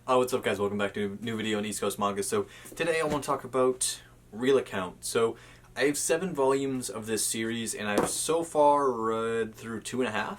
What's up guys, welcome back to a new video on East Coast Manga. So today I want to talk about Real Account. So I have 7 volumes of this series and I've so far read through 2.5.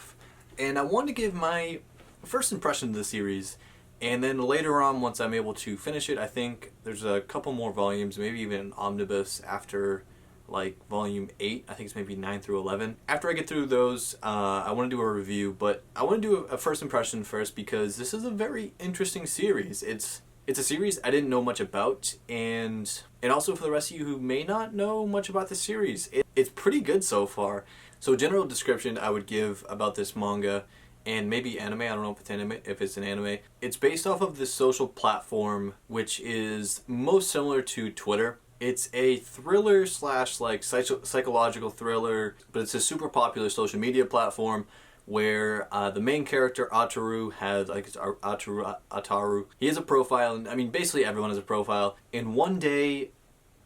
And I wanted to give my first impression of the series, and then later on, once I'm able to finish it, I think there's a couple more volumes, maybe even an omnibus after like volume 8. I think it's maybe 9 through 11. After I get through those, I want to do a review, but I want to do a first impression first because this is a very interesting series. It's a series I didn't know much about, and also for the rest of you who may not know much about the series, it's pretty good so far. So general description I would give about this manga, and maybe anime, I don't know if it's an anime. It's based off of this social platform which is most similar to Twitter. It's a thriller slash like psychological thriller, but it's a super popular social media platform where the main character Ataru has Ataru. He has a profile, and I mean basically everyone has a profile. And one day,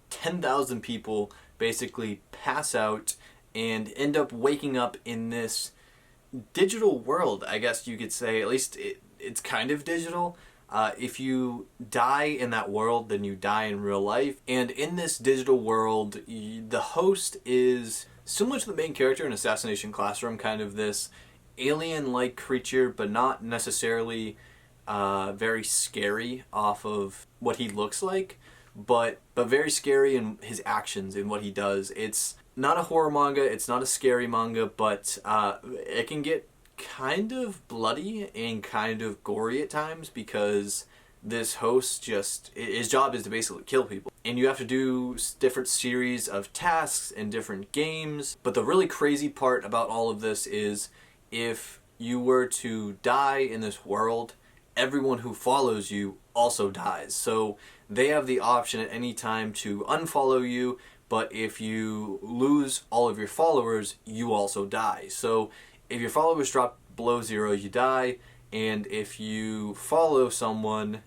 10,000 people basically pass out and end up waking up in this digital world, I guess you could say. At least it's kind of digital. If you die in that world, then you die in real life. And in this digital world, the host is similar to the main character in Assassination Classroom, kind of this alien-like creature, but not necessarily very scary off of what he looks like, but very scary in his actions and what he does. It's not a horror manga, it's not a scary manga, but it can get kind of bloody and kind of gory at times because this host his job is to basically kill people. And you have to do different series of tasks and different games. But the really crazy part about all of this is if you were to die in this world, everyone who follows you also dies. So they have the option at any time to unfollow you, but if you lose all of your followers, you also die. So if your followers drop below 0, you die, and if you follow someone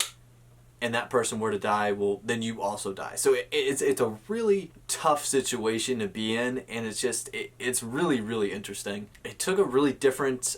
and that person were to die, well, then you also die. So it's a really tough situation to be in, and it's really, really interesting. It took a really different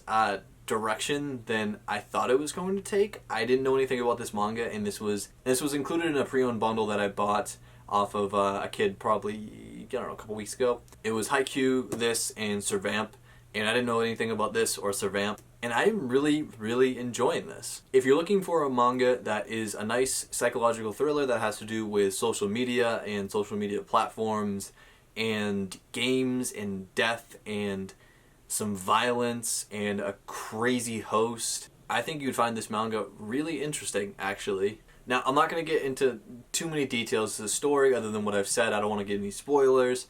direction than I thought it was going to take. I didn't know anything about this manga, and this was included in a pre-owned bundle that I bought off of a kid probably, I don't know, a couple weeks ago. It was Haikyuu, this, and Servamp, and I didn't know anything about this or Servamp, and I'm really, really enjoying this. If you're looking for a manga that is a nice psychological thriller that has to do with social media and social media platforms and games and death and some violence and a crazy host, I think you'd find this manga really interesting, actually. Now, I'm not going to get into too many details of the story other than what I've said. I don't want to get any spoilers.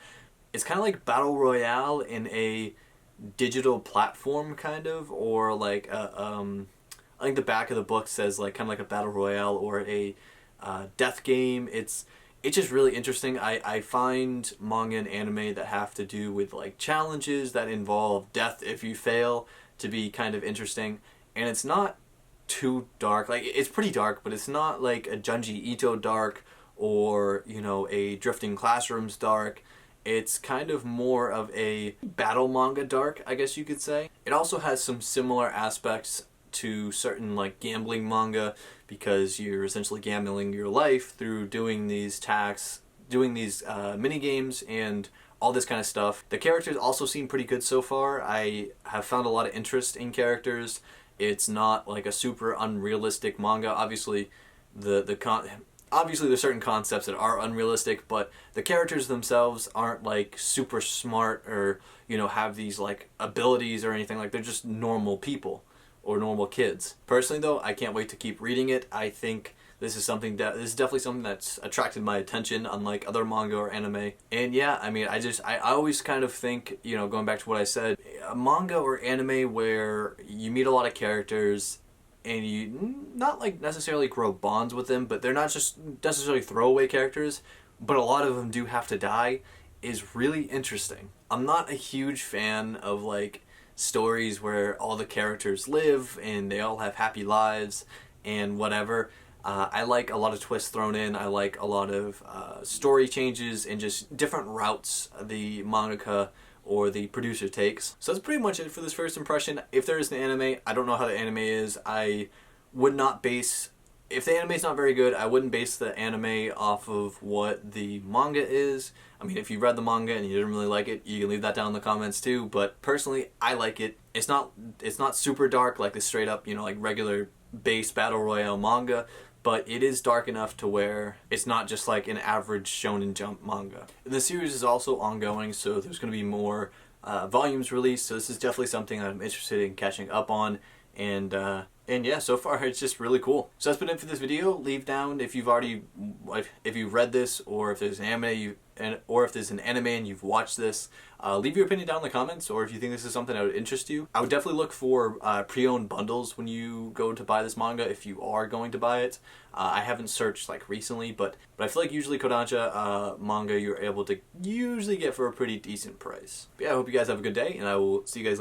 It's kind of like Battle Royale in a digital platform, kind of, or like I think the back of the book says like kind of like a Battle Royale or a death game. It's just really interesting. I find manga and anime that have to do with like challenges that involve death if you fail to be kind of interesting, and it's not too dark. Like, it's pretty dark, but it's not like a Junji Ito dark or, you know, a Drifting Classrooms dark. It's kind of more of a battle manga dark, I guess you could say. It also has some similar aspects to certain like gambling manga because you're essentially gambling your life through doing these tasks, doing these mini games and all this kind of stuff. The characters also seem pretty good so far. I have found a lot of interest in characters. It's not like a super unrealistic manga. Obviously, obviously there's certain concepts that are unrealistic, but the characters themselves aren't like super smart or, you know, have these like abilities or anything. Like, they're just normal people or normal kids. Personally though, I can't wait to keep reading it. I think this is definitely something that's attracted my attention, unlike other manga or anime. And yeah, I mean, I always kind of think, you know, going back to what I said, a manga or anime where you meet a lot of characters and you not like necessarily grow bonds with them, but they're not just necessarily throwaway characters, but a lot of them do have to die, is really interesting. I'm not a huge fan of like stories where all the characters live and they all have happy lives and whatever. I like a lot of twists thrown in. I like a lot of story changes and just different routes the mangaka or the producer takes. So that's pretty much it for this first impression. If there is an anime, I don't know how the anime is. I would not base if the anime's not very good, I wouldn't base the anime off of what the manga is. I mean, if you read the manga and you didn't really like it, you can leave that down in the comments too. But personally, I like it. It's not super dark like the straight up, you know, like regular base battle royale manga, but it is dark enough to where it's not just like an average Shonen Jump manga. The series is also ongoing, so there's going to be more volumes released. So this is definitely something I'm interested in catching up on, and yeah, so far it's just really cool. So that's been it for this video. Leave down if you've read this, or if there's an anime or if there's an anime and you've watched this. Leave your opinion down in the comments, or if you think this is something that would interest you. I would definitely look for pre-owned bundles when you go to buy this manga if you are going to buy it. I haven't searched like recently, but I feel like usually Kodansha manga you're able to usually get for a pretty decent price. But yeah, I hope you guys have a good day, and I will see you guys later.